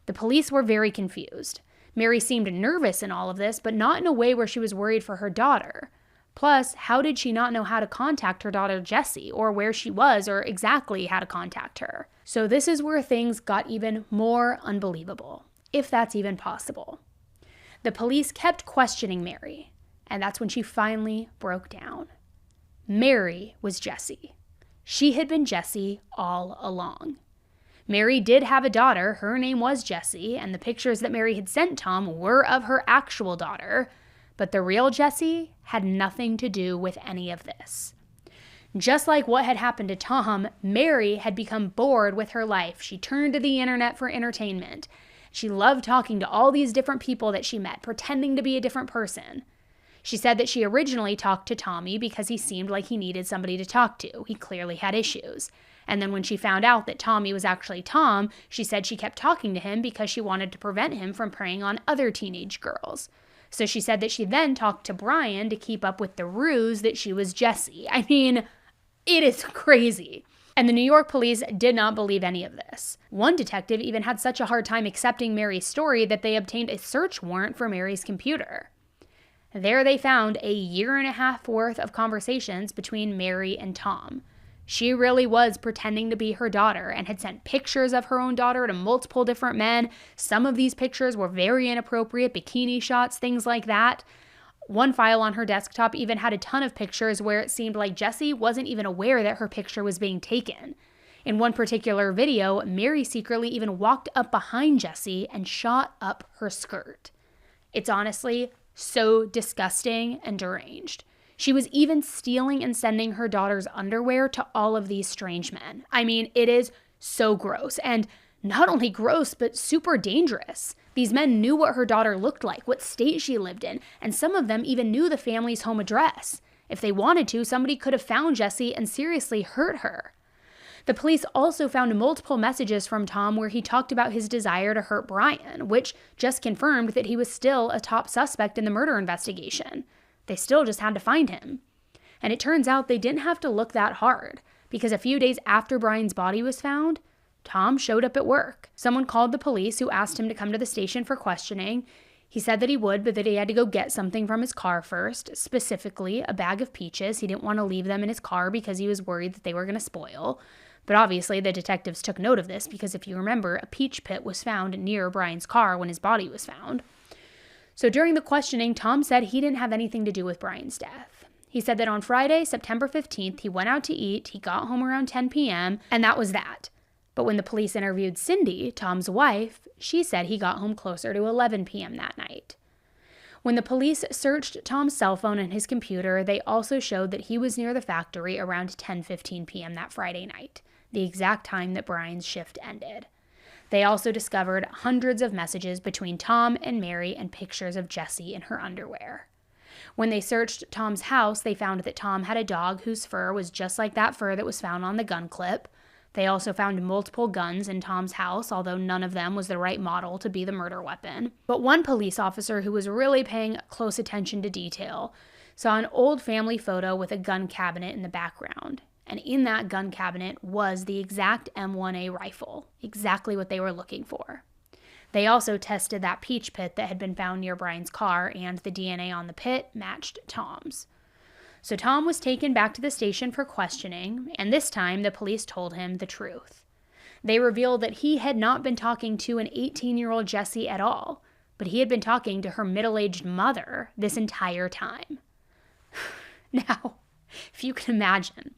Speaker 1: The police were very confused. Mary seemed nervous in all of this, but not in a way where she was worried for her daughter. Plus, how did she not know how to contact her daughter Jessie, or where she was, or exactly how to contact her? So this is where things got even more unbelievable, if that's even possible. The police kept questioning Mary, and that's when she finally broke down. Mary was Jessie. She had been Jessie all along. Mary did have a daughter. Her name was Jessie, and the pictures that Mary had sent Tom were of her actual daughter, but the real Jessie had nothing to do with any of this. Just like what had happened to Tom, Mary had become bored with her life. She turned to the internet for entertainment. She loved talking to all these different people that she met, pretending to be a different person. She said that she originally talked to Tommy because he seemed like he needed somebody to talk to. He clearly had issues. And then when she found out that Tommy was actually Tom, she said she kept talking to him because she wanted to prevent him from preying on other teenage girls. So she said that she then talked to Brian to keep up with the ruse that she was Jessie. I mean, it is crazy. And the New York police did not believe any of this. One detective even had such a hard time accepting Mary's story that they obtained a search warrant for Mary's computer. There they found a 1.5 years worth of conversations between Mary and Tom. She really was pretending to be her daughter and had sent pictures of her own daughter to multiple different men. Some of these pictures were very inappropriate, bikini shots, things like that. One file on her desktop even had a ton of pictures where it seemed like Jessie wasn't even aware that her picture was being taken. In one particular video, Mary secretly even walked up behind Jessie and shot up her skirt. It's honestly so disgusting and deranged. She was even stealing and sending her daughter's underwear to all of these strange men. I mean, it is so gross. And not only gross, but super dangerous. These men knew what her daughter looked like, what state she lived in, and some of them even knew the family's home address. If they wanted to, somebody could have found Jessie and seriously hurt her. The police also found multiple messages from Tom where he talked about his desire to hurt Brian, which just confirmed that he was still a top suspect in the murder investigation. They still just had to find him. And it turns out they didn't have to look that hard, because a few days after Brian's body was found, Tom showed up at work. Someone called the police who asked him to come to the station for questioning. He said that he would, but that he had to go get something from his car first, specifically a bag of peaches. He didn't want to leave them in his car because he was worried that they were going to spoil. But obviously the detectives took note of this because if you remember, a peach pit was found near Brian's car when his body was found. So during the questioning, Tom said he didn't have anything to do with Brian's death. He said that on Friday, September 15th, he went out to eat, he got home around 10 p.m., and that was that. But when the police interviewed Cindy, Tom's wife, she said he got home closer to 11 p.m. that night. When the police searched Tom's cell phone and his computer, they also showed that he was near the factory around 10:15 p.m. that Friday night, the exact time that Brian's shift ended. They also discovered hundreds of messages between Tom and Mary and pictures of Jessie in her underwear. When they searched Tom's house, they found that Tom had a dog whose fur was just like that fur that was found on the gun clip. They also found multiple guns in Tom's house, although none of them was the right model to be the murder weapon. But one police officer who was really paying close attention to detail saw an old family photo with a gun cabinet in the background. And in that gun cabinet was the exact M1A rifle, exactly what they were looking for. They also tested that peach pit that had been found near Brian's car, and the DNA on the pit matched Tom's. So Tom was taken back to the station for questioning, and this time the police told him the truth. They revealed that he had not been talking to an 18-year-old Jessie at all, but he had been talking to her middle-aged mother this entire time. Now, if you can imagine,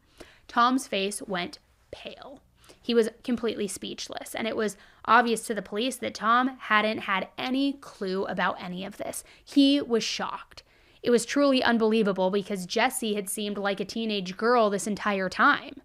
Speaker 1: Tom's face went pale. He was completely speechless, and it was obvious to the police that Tom hadn't had any clue about any of this. He was shocked. It was truly unbelievable because Jessie had seemed like a teenage girl this entire time.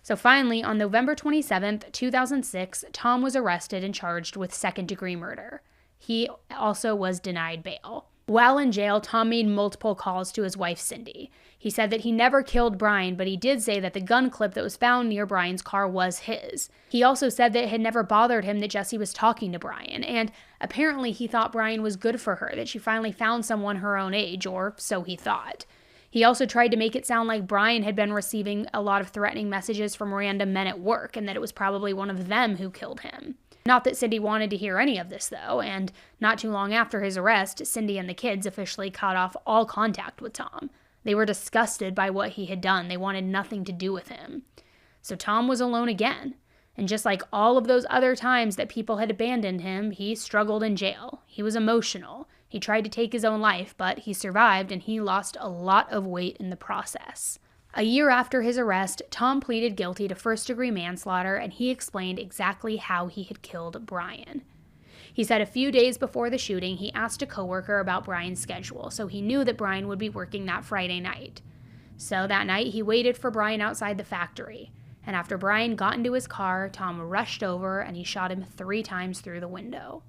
Speaker 1: So finally, on November 27th, 2006, Tom was arrested and charged with second-degree murder. He also was denied bail. While in jail, Tom made multiple calls to his wife, Cindy. He said that he never killed Brian, but he did say that the gun clip that was found near Brian's car was his. He also said that it had never bothered him that Jessie was talking to Brian, and apparently he thought Brian was good for her, that she finally found someone her own age, or so he thought. He also tried to make it sound like Brian had been receiving a lot of threatening messages from random men at work, and that it was probably one of them who killed him. Not that Cindy wanted to hear any of this, though, and not too long after his arrest, Cindy and the kids officially cut off all contact with Tom. They were disgusted by what he had done. They wanted nothing to do with him. So Tom was alone again. And just like all of those other times that people had abandoned him, he struggled in jail. He was emotional. He tried to take his own life, but he survived, and he lost a lot of weight in the process. A year after his arrest, Tom pleaded guilty to first-degree manslaughter, and he explained exactly how he had killed Brian. He said a few days before the shooting, he asked a coworker about Brian's schedule, so he knew that Brian would be working that Friday night. So that night, he waited for Brian outside the factory, and after Brian got into his car, Tom rushed over and he shot him 3 times through the window.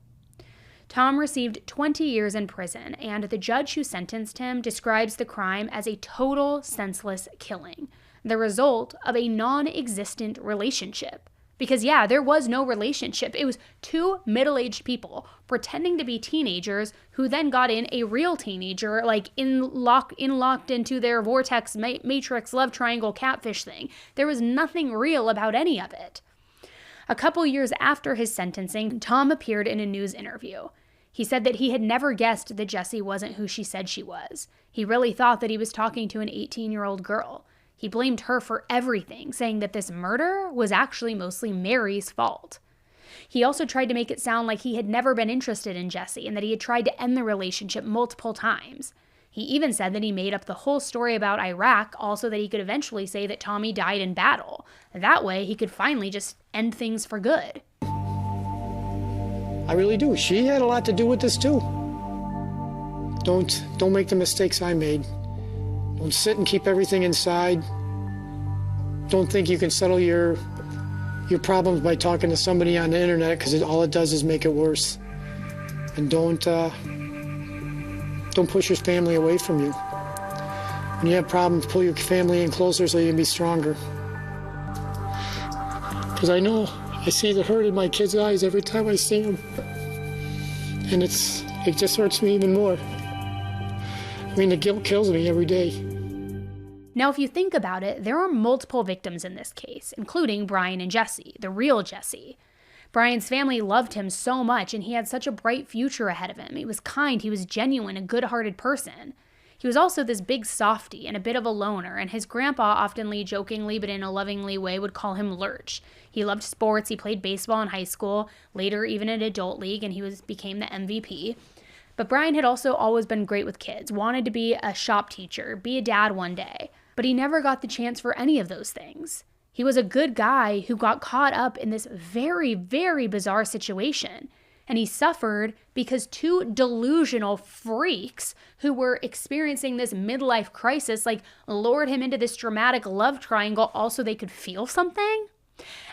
Speaker 1: Tom received 20 years in prison, and the judge who sentenced him describes the crime as a total senseless killing, the result of a non-existent relationship. Because yeah, there was no relationship. It was 2 middle-aged people pretending to be teenagers who then got in a real teenager, like locked into their vortex matrix love triangle catfish thing. There was nothing real about any of it. A couple years after his sentencing, Tom appeared in a news interview. He said that he had never guessed that Jessie wasn't who she said she was. He really thought that he was talking to an 18-year-old girl. He blamed her for everything, saying that this murder was actually mostly Mary's fault. He also tried to make it sound like he had never been interested in Jessie and that he had tried to end the relationship multiple times. He even said that he made up the whole story about Iraq, also that he could eventually say that Tommy died in battle. That way, he could finally just end things for good.
Speaker 2: I really do. She had a lot to do with this too. Don't make the mistakes I made. Don't sit and keep everything inside. Don't think you can settle your problems by talking to somebody on the internet, because all it does is make it worse. And don't push your family away from you. When you have problems, pull your family in closer so you can be stronger. Because I see the hurt in my kids' eyes every time I see them. And it just hurts me even more. I mean, the guilt kills me every day.
Speaker 1: Now, if you think about it, there are multiple victims in this case, including Brian and Jessie, the real Jessie. Brian's family loved him so much, and he had such a bright future ahead of him. He was kind, he was genuine, a good-hearted person. He was also this big softy and a bit of a loner, and his grandpa often jokingly but in a lovingly way would call him Lurch. He loved sports, he played baseball in high school, later even in adult league, and he became the MVP. But Brian had also always been great with kids, wanted to be a shop teacher, be a dad one day, but he never got the chance for any of those things. He was a good guy who got caught up in this very, very bizarre situation. And he suffered because 2 delusional freaks who were experiencing this midlife crisis lured him into this dramatic love triangle also they could feel something.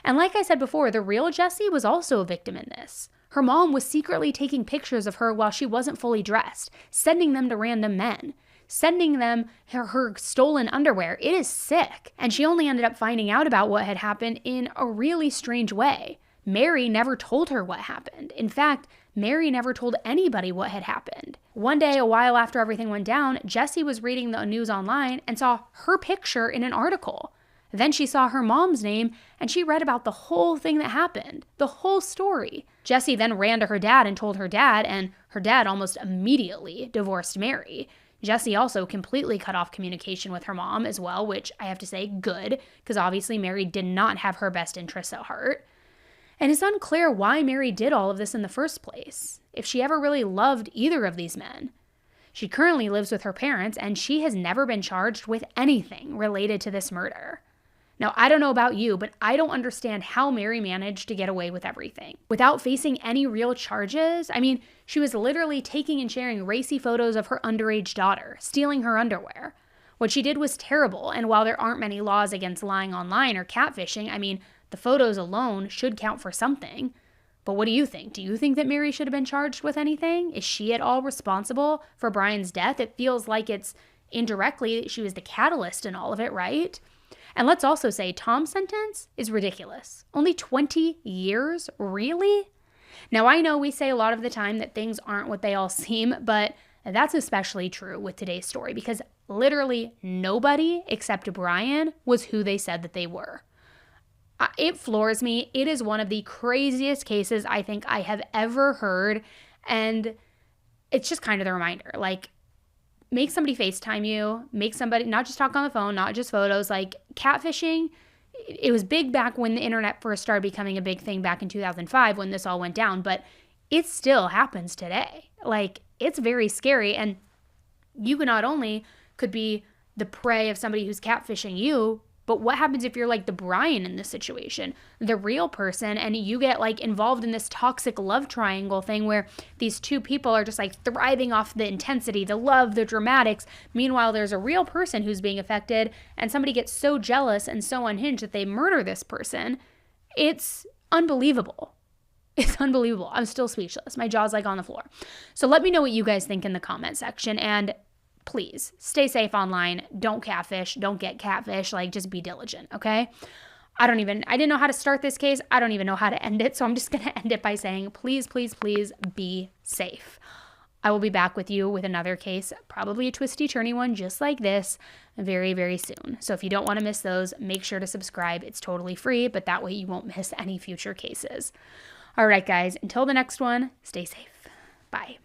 Speaker 1: And like I said before, the real Jessie was also a victim in this. Her mom was secretly taking pictures of her while she wasn't fully dressed, sending them to random men, sending them her stolen underwear. It is sick. And she only ended up finding out about what had happened in a really strange way. Mary never told her what happened. In fact, Mary never told anybody what had happened. One day, a while after everything went down, Jessie was reading the news online and saw her picture in an article. Then she saw her mom's name and she read about the whole thing that happened, the whole story. Jessie then ran to her dad and told her dad, and her dad almost immediately divorced Mary. Jessie also completely cut off communication with her mom as well, which I have to say, good, because obviously Mary did not have her best interests at heart. And it's unclear why Mary did all of this in the first place, if she ever really loved either of these men. She currently lives with her parents, and she has never been charged with anything related to this murder. Now, I don't know about you, but I don't understand how Mary managed to get away with everything without facing any real charges. I mean, she was literally taking and sharing racy photos of her underage daughter, stealing her underwear. What she did was terrible, and while there aren't many laws against lying online or catfishing, I mean, the photos alone should count for something. But what do you think? Do you think that Mary should have been charged with anything? Is she at all responsible for Brian's death? It feels like it's indirectly she was the catalyst in all of it, right? And let's also say Tom's sentence is ridiculous. Only 20 years? Really? Now, I know we say a lot of the time that things aren't what they all seem, but that's especially true with today's story because literally nobody except Brian was who they said that they were. It floors me. It is one of the craziest cases I think I have ever heard. And it's just kind of the reminder, like, make somebody FaceTime you, make somebody not just talk on the phone, not just photos. Like catfishing, it was big back when the internet first started becoming a big thing back in 2005 when this all went down, but it still happens today. Like, it's very scary. And you not only could be the prey of somebody who's catfishing you, but what happens if you're like the Brian in this situation, the real person, and you get like involved in this toxic love triangle thing where these two people are just like thriving off the intensity, the love, the dramatics. Meanwhile, there's a real person who's being affected and somebody gets so jealous and so unhinged that they murder this person. It's unbelievable. It's unbelievable. I'm still speechless. My jaw's like on the floor. So let me know what you guys think in the comment section, and please stay safe online. Don't catfish. Don't get catfish. Like, just be diligent, okay? I didn't know how to start this case. I don't even know how to end it. So I'm just going to end it by saying, please, please, please be safe. I will be back with you with another case, probably a twisty, turny one just like this, very, very soon. So if you don't want to miss those, make sure to subscribe. It's totally free, but that way you won't miss any future cases. All right, guys, until the next one, stay safe. Bye.